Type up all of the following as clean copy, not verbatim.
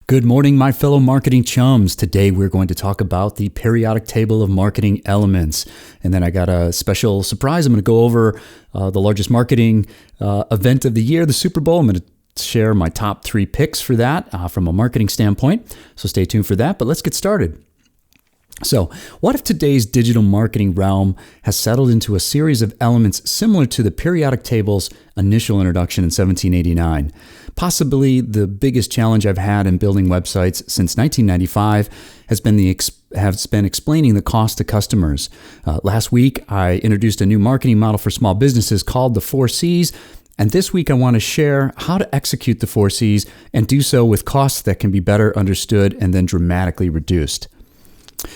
Good morning, my fellow marketing chums. Today we're going to talk about the periodic table of marketing elements. And then I got a special surprise. I'm going to go over the largest marketing event of the year, the Super Bowl. I'm going to share my top 3 picks for that from a marketing standpoint. So stay tuned for that, but let's get started. So, what if today's digital marketing realm has settled into a series of elements similar to the periodic table's initial introduction in 1789? Possibly the biggest challenge I've had in building websites since 1995 has been explaining the cost to customers. Last week, I introduced a new marketing model for small businesses called the 4 C's. And this week, I want to share how to execute the 4 C's and do so with costs that can be better understood and then dramatically reduced.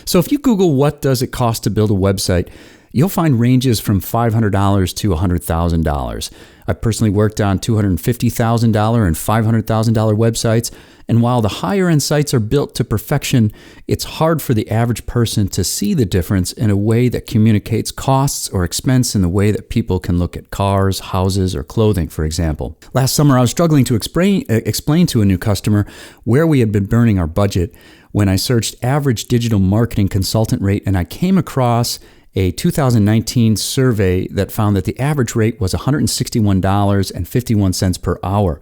So if you Google what does it cost to build a website, you'll find ranges from $500 to $100,000. I personally worked on $250,000 and $500,000 websites, and while the higher end sites are built to perfection, it's hard for the average person to see the difference in a way that communicates costs or expense in the way that people can look at cars, houses, or clothing, for example. Last summer, I was struggling to explain to a new customer where we had been burning our budget when I searched average digital marketing consultant rate, and I came across a 2019 survey that found that the average rate was $161.51 per hour.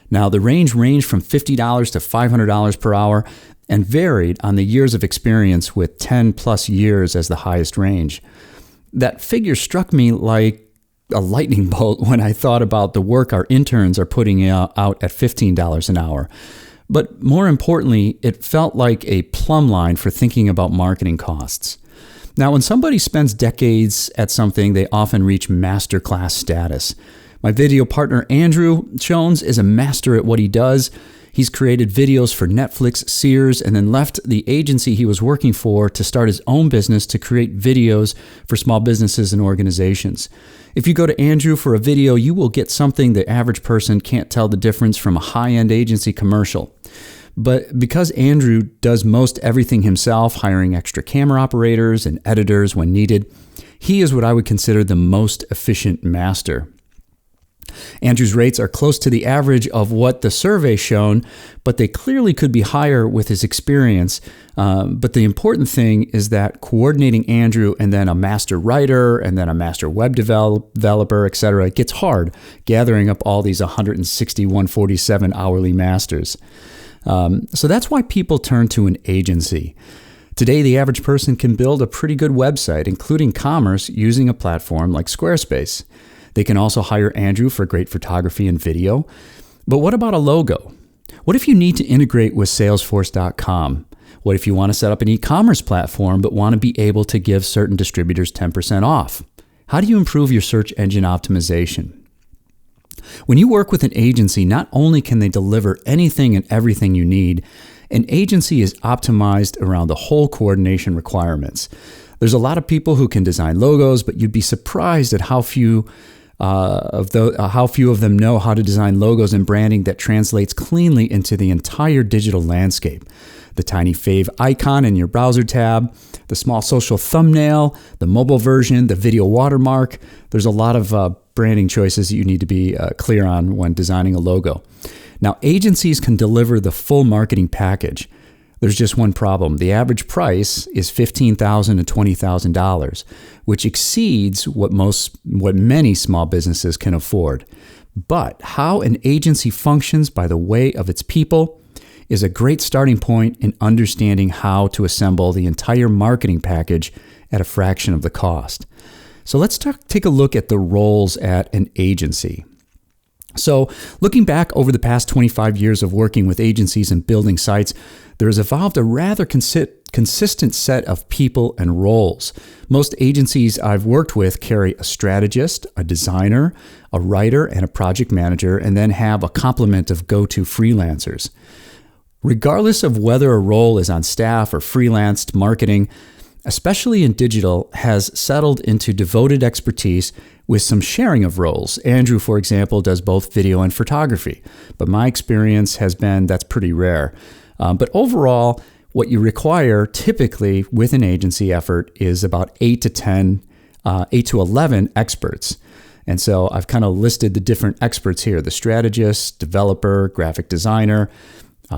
Now, the range ranged from $50 to $500 per hour and varied on the years of experience, with 10 plus years as the highest range. That figure struck me like a lightning bolt when I thought about the work our interns are putting out at $15 an hour. But more importantly, it felt like a plumb line for thinking about marketing costs. Now, when somebody spends decades at something, they often reach masterclass status. My video partner, Andrew Jones, is a master at what he does. He's created videos for Netflix, Sears, and then left the agency he was working for to start his own business to create videos for small businesses and organizations. If you go to Andrew for a video, you will get something the average person can't tell the difference from a high-end agency commercial. But because Andrew does most everything himself, hiring extra camera operators and editors when needed, he is what I would consider the most efficient master. Andrew's rates are close to the average of what the survey shown, but they clearly could be higher with his experience. But the important thing is that coordinating Andrew and then a master writer and then a master web developer, etc., it gets hard gathering up all these 147 hourly masters. So that's why people turn to an agency. Today, the average person can build a pretty good website, including commerce, using a platform like Squarespace. They can also hire Andrew for great photography and video. But what about a logo? What if you need to integrate with Salesforce.com? What if you want to set up an e-commerce platform but want to be able to give certain distributors 10% off? How do you improve your search engine optimization? When you work with an agency, not only can they deliver anything and everything you need, an agency is optimized around the whole coordination requirements. There's a lot of people who can design logos, but you'd be surprised at how few of them know how to design logos and branding that translates cleanly into the entire digital landscape. The tiny fave icon in your browser tab, the small social thumbnail, the mobile version, the video watermark. There's a lot of branding choices that you need to be clear on when designing a logo. Now, agencies can deliver the full marketing package. There's just one problem. The average price is $15,000 to $20,000, which exceeds what many small businesses can afford. But how an agency functions by the way of its people is a great starting point in understanding how to assemble the entire marketing package at a fraction of the cost. So let's take a look at the roles at an agency. So looking back over the past 25 years of working with agencies and building sites, there has evolved a rather consistent set of people and roles. Most agencies I've worked with carry a strategist, a designer, a writer, and a project manager, and then have a complement of go-to freelancers. Regardless of whether a role is on staff or freelanced, marketing, especially in digital, has settled into devoted expertise with some sharing of roles. Andrew, for example, does both video and photography, but my experience has been that's pretty rare. But overall, what you require typically with an agency effort is about 8 to 11 experts. And so I've kind of listed the different experts here: the strategist, developer, graphic designer,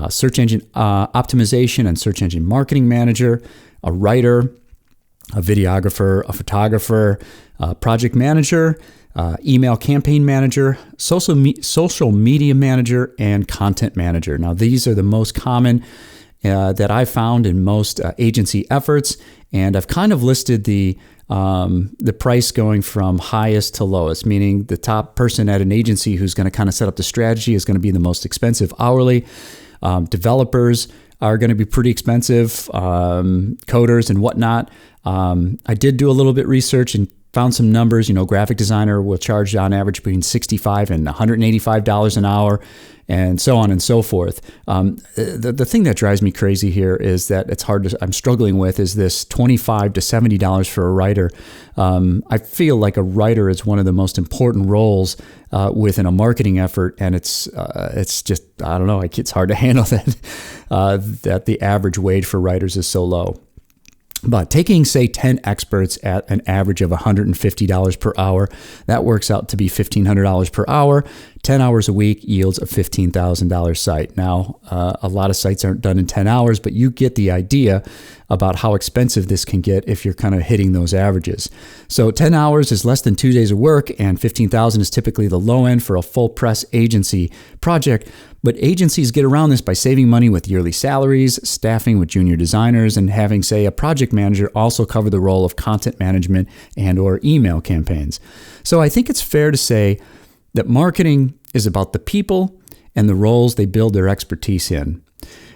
search engine optimization and search engine marketing manager, a writer, a videographer, a photographer, a project manager, email campaign manager, social media manager, and content manager. Now, these are the most common that I found in most agency efforts, and I've kind of listed the price going from highest to lowest, meaning the top person at an agency who's going to kind of set up the strategy is going to be the most expensive hourly. Developers are going to be pretty expensive, coders and whatnot. I did do a little bit research and found some numbers. Graphic designer will charge on average between $65 and $185 an hour, and so on and so forth. The thing that drives me crazy here is that I'm struggling with is this $25 to $70 for a writer. I feel like a writer is one of the most important roles within a marketing effort, and it's just, I don't know, it's hard to handle that the average wage for writers is so low. But taking, say, 10 experts at an average of $150 per hour, that works out to be $1,500 per hour. 10 hours a week yields a $15,000 site. Now, a lot of sites aren't done in 10 hours, but you get the idea about how expensive this can get if you're kind of hitting those averages. So 10 hours is less than 2 days of work, and $15,000 is typically the low end for a full press agency project. But agencies get around this by saving money with yearly salaries, staffing with junior designers, and having, say, a project manager also cover the role of content management and or email campaigns. So I think it's fair to say that marketing is about the people and the roles they build their expertise in.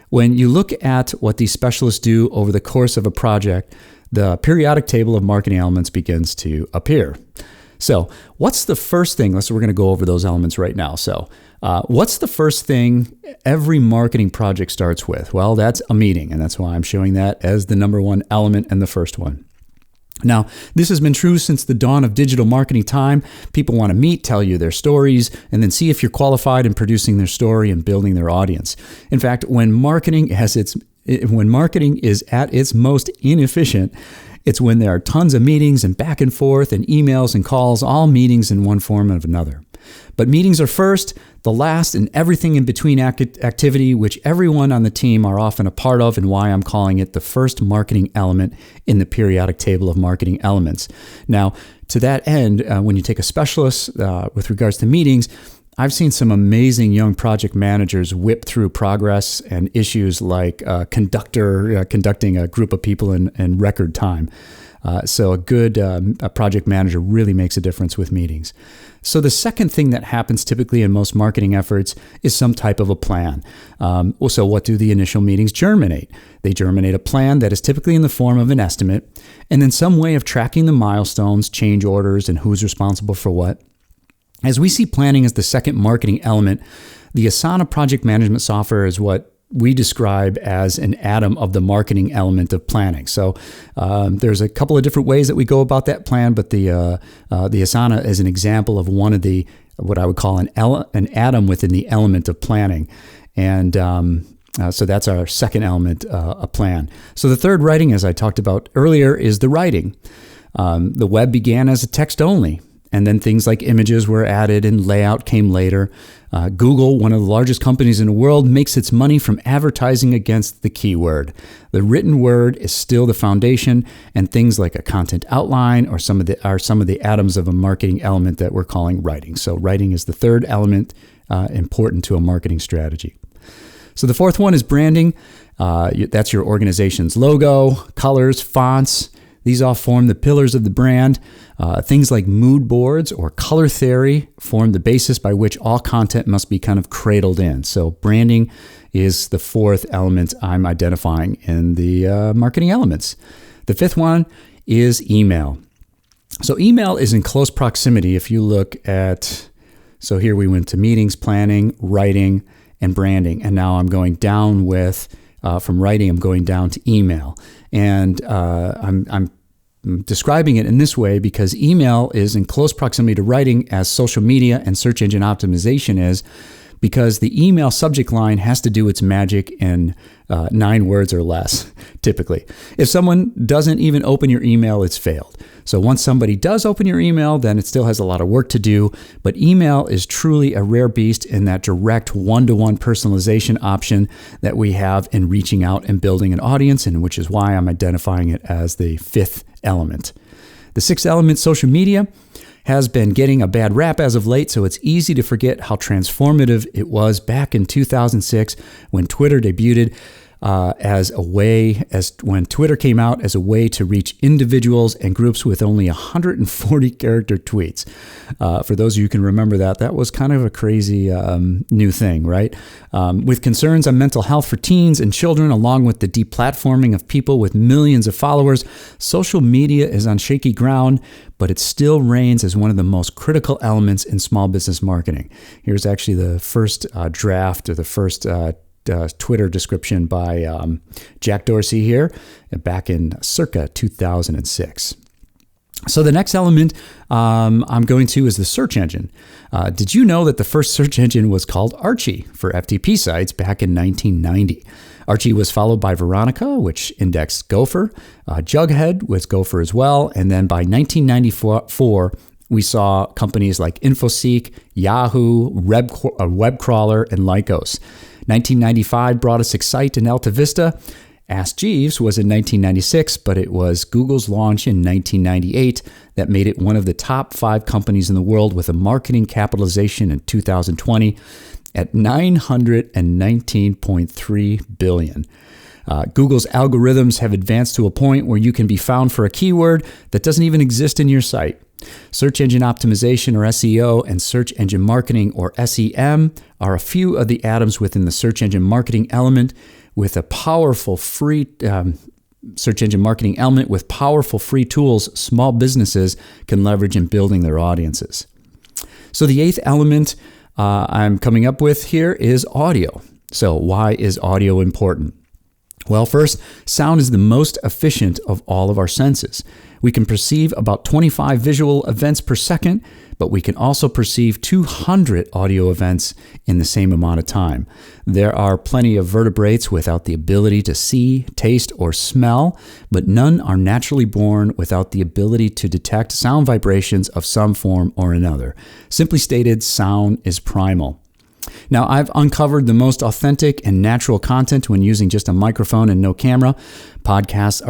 When you look at what these specialists do over the course of a project, the periodic table of marketing elements begins to appear. So what's the first thing? We're going to go over those elements right now. So what's the first thing every marketing project starts with? Well, that's a meeting, and that's why I'm showing that as the number one element and the first one. Now, this has been true since the dawn of digital marketing time. People want to meet, tell you their stories, and then see if you're qualified in producing their story and building their audience. In fact, when marketing is at its most inefficient, it's when there are tons of meetings and back and forth and emails and calls, all meetings in one form or another. But meetings are first, the last, and everything in between activity, which everyone on the team are often a part of, and why I'm calling it the first marketing element in the periodic table of marketing elements. Now, to that end, when you take a specialist with regards to meetings, I've seen some amazing young project managers whip through progress and issues like conducting a group of people in record time. So a good project manager really makes a difference with meetings. So the second thing that happens typically in most marketing efforts is some type of a plan. So what do the initial meetings germinate? They germinate a plan that is typically in the form of an estimate, and then some way of tracking the milestones, change orders, and who's responsible for what. As we see planning as the second marketing element, the Asana project management software is what we describe as an atom of the marketing element of planning. So there's a couple of different ways that we go about that plan, but the Asana is an example of one of the what I would call an atom within the element of planning. And so that's our second element, a plan. So the third writing, as I talked about earlier, is the writing. The web began as a text only, and then things like images were added and layout came later. Google, one of the largest companies in the world, makes its money from advertising against the keyword. The written word is still the foundation, and things like a content outline are some of the atoms of a marketing element that we're calling writing. So writing is the third element important to a marketing strategy. So the fourth one is branding. That's your organization's logo, colors, fonts. These all form the pillars of the brand. Things like mood boards or color theory form the basis by which all content must be kind of cradled in. So branding is the fourth element I'm identifying in the marketing elements. The fifth one is email. So email is in close proximity if you look at, so here we went to meetings, planning, writing, and branding. And now I'm going down with, from writing, I'm going down to email. And I'm describing it in this way because email is in close proximity to writing as social media and search engine optimization is, because the email subject line has to do its magic in 9 words or less, typically. If someone doesn't even open your email, it's failed. So once somebody does open your email, then it still has a lot of work to do. But email is truly a rare beast in that direct one-to-one personalization option that we have in reaching out and building an audience, and which is why I'm identifying it as the 5th element. The 6th element, social media, has been getting a bad rap as of late, so it's easy to forget how transformative it was back in 2006 when Twitter debuted when Twitter came out as a way to reach individuals and groups with only 140 character tweets. For those of you who can remember that was kind of a crazy new thing, right? With concerns on mental health for teens and children, along with the deplatforming of people with millions of followers, social media is on shaky ground, but it still reigns as one of the most critical elements in small business marketing. Here's actually the first draft, or the first Twitter description by Jack Dorsey here, back in circa 2006. So the next element I'm going to is the search engine. Did you know that the first search engine was called Archie for FTP sites back in 1990? Archie was followed by Veronica, which indexed Gopher. Jughead was Gopher as well. And then by 1994, we saw companies like InfoSeek, Yahoo, Webcrawler, and Lycos. 1995 brought us Excite and Alta Vista. Ask Jeeves was in 1996, but it was Google's launch in 1998 that made it one of the top 5 companies in the world with a marketing capitalization in 2020 at $919.3 billion. Google's algorithms have advanced to a point where you can be found for a keyword that doesn't even exist in your site. Search engine optimization, or SEO, and search engine marketing, or SEM, are a few of the atoms within the search engine marketing element with a powerful free search engine marketing element with powerful free tools small businesses can leverage in building their audiences. So the 8th element I'm coming up with here is audio. So why is audio important? Well, first, sound is the most efficient of all of our senses. We can perceive about 25 visual events per second, but we can also perceive 200 audio events in the same amount of time. There are plenty of vertebrates without the ability to see, taste, or smell, but none are naturally born without the ability to detect sound vibrations of some form or another. Simply stated, sound is primal. Now, I've uncovered the most authentic and natural content when using just a microphone and no camera. Podcasts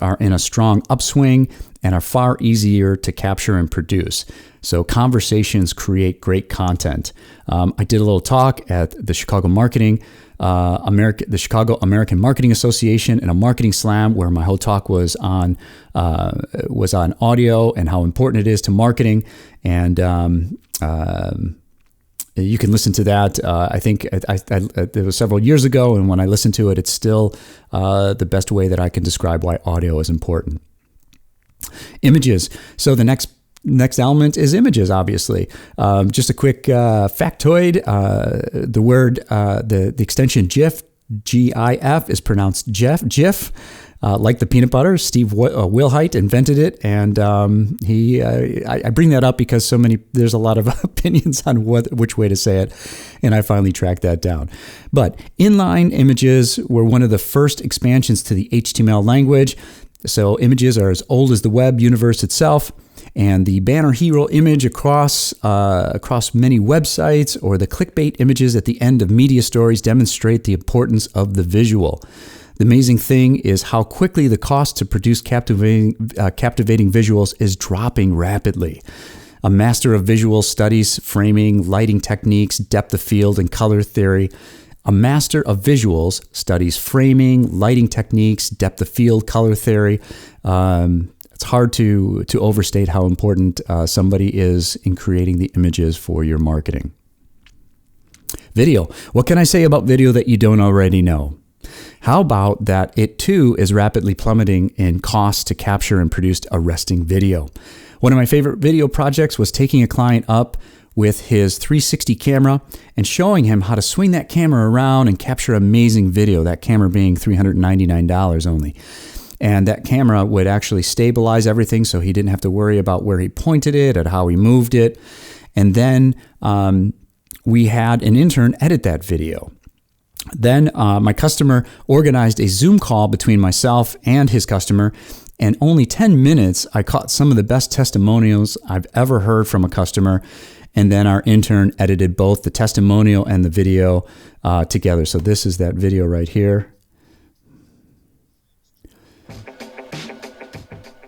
are in a strong upswing and are far easier to capture and produce. So conversations create great content. I did a little talk at the Chicago American Marketing Association and a marketing slam where my whole talk was on audio and how important it is to marketing. And you can listen to that. I think it was several years ago, and when I listen to it, it's still the best way that I can describe why audio is important. Images. So the next element is images, obviously. Just a quick factoid. The word, the extension GIF, GIF, is pronounced GIF. Like the peanut butter, Steve Wilhite invented it, and I bring that up because there's a lot of opinions on which way to say it, and I finally tracked that down. But inline images were one of the first expansions to the HTML language. So images are as old as the web universe itself, and the banner hero image across many websites or the clickbait images at the end of media stories demonstrate the importance of the visual. The amazing thing is how quickly the cost to produce captivating visuals is dropping rapidly. A master of visual studies framing, lighting techniques, depth of field, and color theory. A master of visuals studies framing, lighting techniques, depth of field, color theory. It's hard to overstate how important somebody is in creating the images for your marketing. Video. What can I say about video that you don't already know? How about that it too is rapidly plummeting in cost to capture and produce arresting video? One of my favorite video projects was taking a client up with his 360 camera and showing him how to swing that camera around and capture amazing video, that camera being $399 only. And that camera would actually stabilize everything so he didn't have to worry about where he pointed it and how he moved it. And then we had an intern edit that video. Then my customer organized a Zoom call between myself and his customer. And only 10 minutes, I caught some of the best testimonials I've ever heard from a customer. And then our intern edited both the testimonial and the video together. So this is that video right here.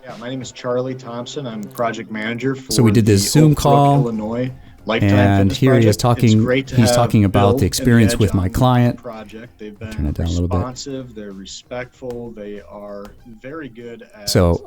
Yeah, my name is Charlie Thompson. I'm project manager for so we did this Zoom call, Illinois Lifetime and here project. he is talking. He's talking about the experience with my client. Project. They've been turn it down a little bit. Responsive. They're respectful. They are very good at. So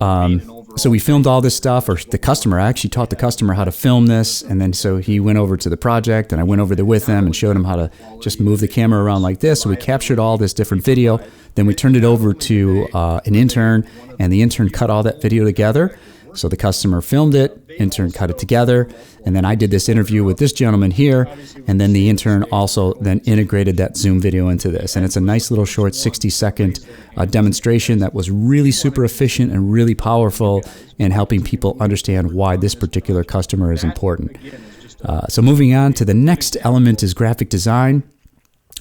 we filmed all this stuff, or the customer actually taught the customer how to film this, and then so he went over to the project, and I went over there with him and showed him how to just move the camera around like this. So we captured all this different video. Then we turned it over to an intern, and the intern cut all that video together. So the customer filmed it, intern cut it together, and then I did this interview with this gentleman here, and then the intern also then integrated that Zoom video into this. And it's a nice little short 60-second demonstration that was really super efficient and really powerful in helping people understand why this particular customer is important. So moving on to the next element is graphic design.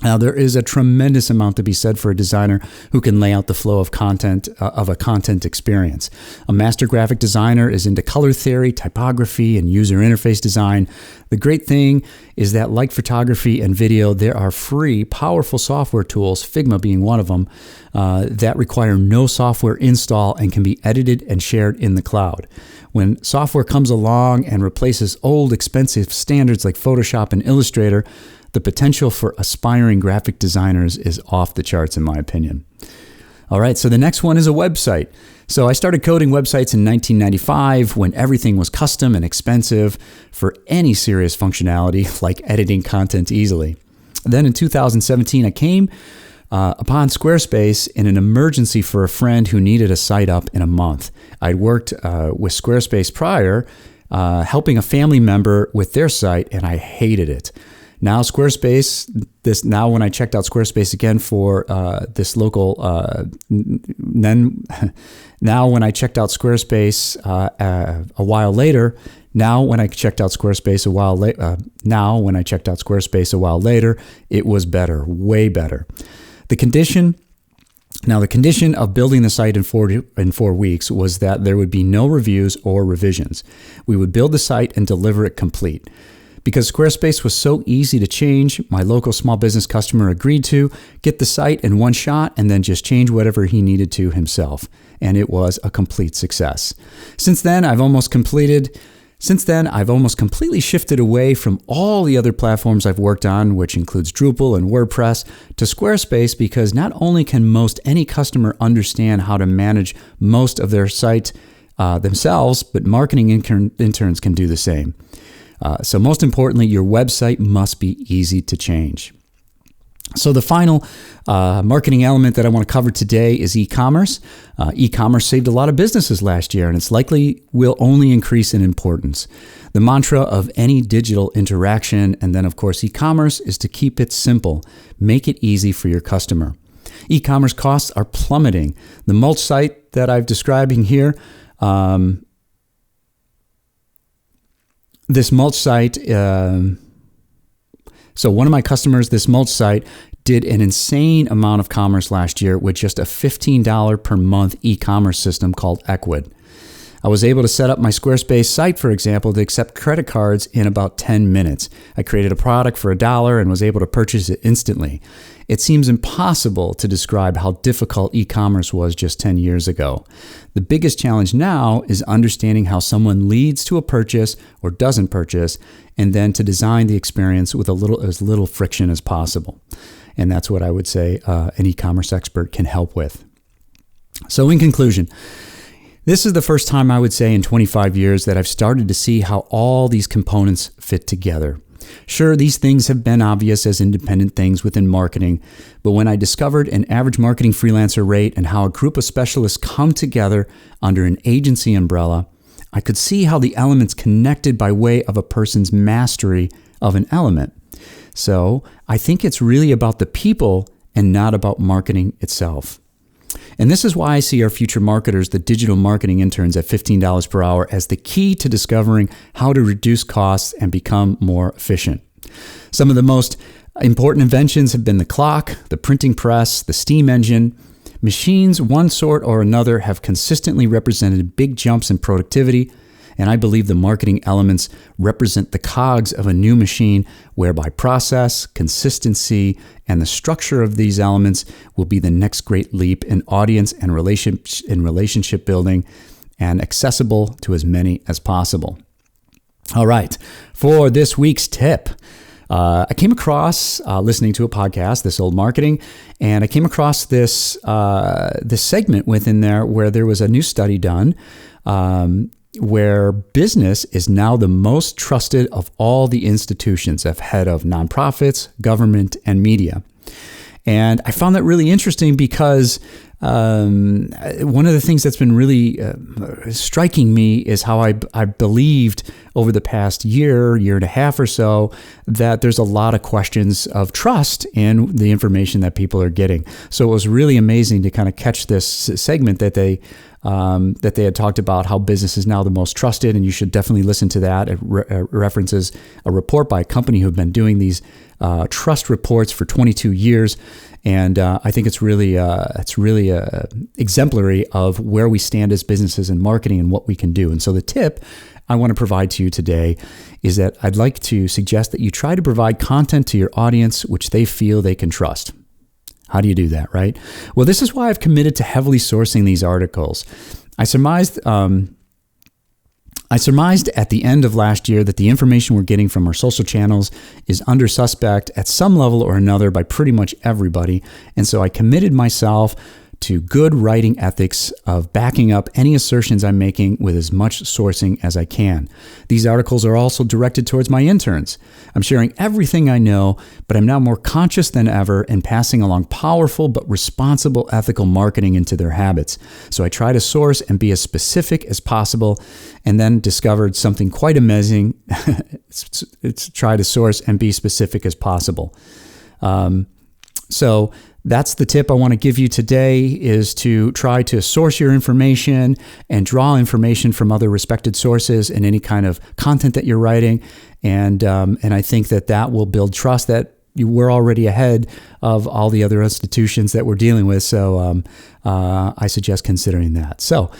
Now, there is a tremendous amount to be said for a designer who can lay out the flow of content, of a content experience. A master graphic designer is into color theory, typography, and user interface design. The great thing is that, like photography and video, there are free, powerful software tools, Figma being one of them, that require no software install and can be edited and shared in the cloud. When software comes along and replaces old, expensive standards like Photoshop and Illustrator, the potential for aspiring graphic designers is off the charts, in my opinion. All right, so the next one is a website. So I started coding websites in 1995 when everything was custom and expensive for any serious functionality like editing content easily. Then in 2017, I came upon Squarespace in an emergency for a friend who needed a site up in a month. I'd worked with Squarespace prior, helping a family member with their site, and I hated it. Now when I checked out Squarespace again for this local, now when I checked out Squarespace a while later, it was better, way better. The condition of building the site in 4 weeks was that there would be no reviews or revisions. We would build the site and deliver it complete. Because Squarespace was so easy to change, my local small business customer agreed to get the site in one shot and then just change whatever he needed to himself. And it was a complete success. Since then, I've almost completely shifted away from all the other platforms I've worked on, which includes Drupal and WordPress, to Squarespace because not only can most any customer understand how to manage most of their site themselves, but marketing interns can do the same. So most importantly, your website must be easy to change. So the final marketing element that I want to cover today is e-commerce. E-commerce saved a lot of businesses last year, and it's likely will only increase in importance. The mantra of any digital interaction, and then of course e-commerce, is to keep it simple. Make it easy for your customer. E-commerce costs are plummeting. The mulch site that I'm describing here, this mulch site, so one of my customers, this mulch site, did an insane amount of commerce last year with just a $15 per month e-commerce system called Equid. I was able to set up my Squarespace site, for example, to accept credit cards in about 10 minutes. I created a product for $1 and was able to purchase it instantly. It seems impossible to describe how difficult e-commerce was just 10 years ago. The biggest challenge now is understanding how someone leads to a purchase or doesn't purchase, and then to design the experience with as little friction as possible. And that's what I would say an e-commerce expert can help with. So in conclusion, this is the first time I would say in 25 years that I've started to see how all these components fit together. Sure, these things have been obvious as independent things within marketing, but when I discovered an average marketing freelancer rate and how a group of specialists come together under an agency umbrella, I could see how the elements connected by way of a person's mastery of an element. So I think it's really about the people and not about marketing itself. And this is why I see our future marketers, the digital marketing interns at $15 per hour, as the key to discovering how to reduce costs and become more efficient. Some of the most important inventions have been the clock, the printing press, the steam engine. Machines, one sort or another, have consistently represented big jumps in productivity, and I believe the marketing elements represent the cogs of a new machine whereby process, consistency, and the structure of these elements will be the next great leap in audience and relationship building, and accessible to as many as possible. All right, for this week's tip, I came across listening to a podcast, This Old Marketing, and I came across this segment within there where there was a new study done where business is now the most trusted of all the institutions ahead of nonprofits, government, and media. And I found that really interesting because one of the things that's been really striking me is how I believed over the past year and a half or so that there's a lot of questions of trust in the information that people are getting. So it was really amazing to kind of catch this segment that they had talked about how business is now the most trusted, and you should definitely listen to that. It references a report by a company who have been doing these trust reports for 22 years. And I think it's really exemplary of where we stand as businesses in marketing and what we can do. And so the tip I want to provide to you today is that I'd like to suggest that you try to provide content to your audience which they feel they can trust. How do you do that, right? Well, this is why I've committed to heavily sourcing these articles. I surmised at the end of last year that the information we're getting from our social channels is under suspect at some level or another by pretty much everybody. And so I committed myself to good writing ethics of backing up any assertions I'm making with as much sourcing as I can. These articles are also directed towards my interns. I'm sharing everything I know, but I'm now more conscious than ever in passing along powerful but responsible ethical marketing into their habits. So I try to source and be as specific as possible, and then discovered something quite amazing. It's try to source and be specific as possible. So that's the tip I want to give you today, is to try to source your information and draw information from other respected sources in any kind of content that you're writing. And I think that will build trust that we're already ahead of all the other institutions that we're dealing with. So I suggest considering that. So